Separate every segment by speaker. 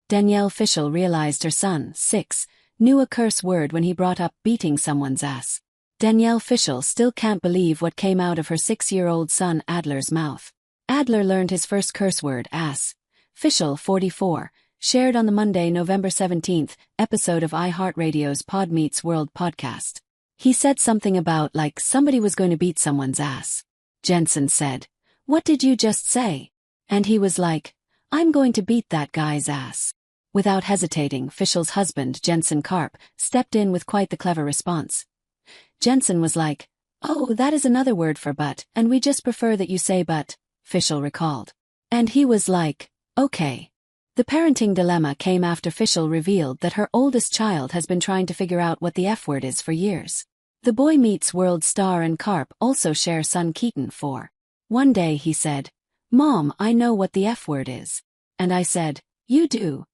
Speaker 1: Danielle Fishel realized her son, 6, knew a curse word when he brought up beating someone's ass. Danielle Fishel still can't believe what came out of her 6-year-old son Adler's mouth. Adler learned his first curse word, ass. Fishel, 44, shared on the Monday, November 17th, episode of iHeartRadio's Pod Meets World podcast. He said something about like somebody was going to beat someone's ass. Jensen said, "What did you just say?" And he was like, "I'm going to beat that guy's ass." Without hesitating, Fishel's husband, Jensen Karp, stepped in with quite the clever response. Jensen was like, "Oh, that is another word for but, and we just prefer that you say but," Fishel recalled. And he was like, "Okay." The parenting dilemma came after Fishel revealed that her oldest child has been trying to figure out what the F word is for years. The Boy Meets World star and Karp also share son Keaton 4. One day he said, "Mom, I know what the F word is." And I said, "You do?"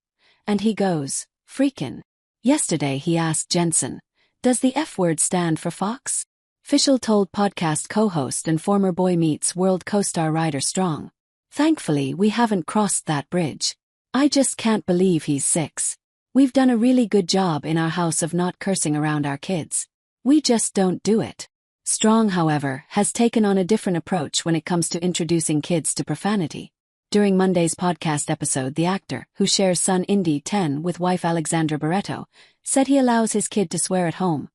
Speaker 1: And he goes, "Freakin'." Yesterday he asked Jensen, "Does the F word stand for Fox?" Fishel told podcast co-host and former Boy Meets World co-star Ryder Strong, "Thankfully we haven't crossed that bridge. I just can't believe he's 6. We've done a really good job in our house of not cursing around our kids. We just don't do it." Strong, however, has taken on a different approach when it comes to introducing kids to profanity. During Monday's podcast episode, the actor, who shares son Indy 10 with wife Alexandra Barreto, said he allows his kid to swear at home.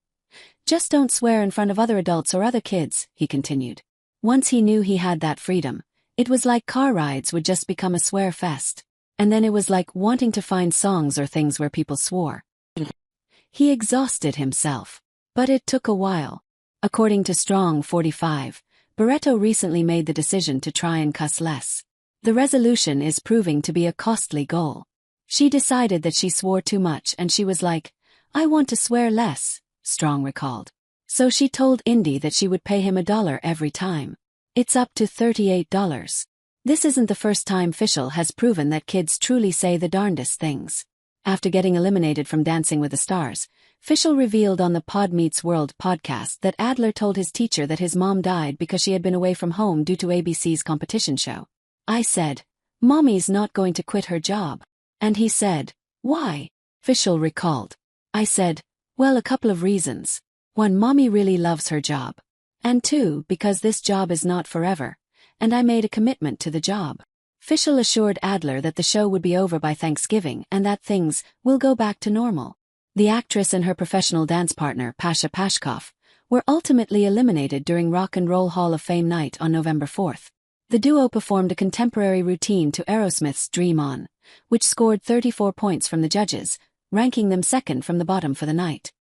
Speaker 1: "Just don't swear in front of other adults or other kids," he continued. Once he knew he had that freedom, it was like car rides would just become a swear fest. And then it was like wanting to find songs or things where people swore. He exhausted himself. But it took a while. According to Strong 45, Barreto recently made the decision to try and cuss less. The resolution is proving to be a costly goal. She decided that she swore too much and she was like, "I want to swear less," Strong recalled. So she told Indy that she would pay him $1 every time. It's up to $38. This isn't the first time Fishel has proven that kids truly say the darndest things. After getting eliminated from Dancing with the Stars, Fishel revealed on the Pod Meets World podcast that Adler told his teacher that his mom died because she had been away from home due to ABC's competition show. I said, "Mommy's not going to quit her job." And he said, "Why?" Fishel recalled. I said, "Well, a couple of reasons. 1, Mommy really loves her job. And 2, because this job is not forever. And I made a commitment to the job." Fishel assured Adler that the show would be over by Thanksgiving and that things will go back to normal. The actress and her professional dance partner, Pasha Pashkoff, were ultimately eliminated during Rock and Roll Hall of Fame night on November 4th. The duo performed a contemporary routine to Aerosmith's Dream On, which scored 34 points from the judges, ranking them second from the bottom for the night.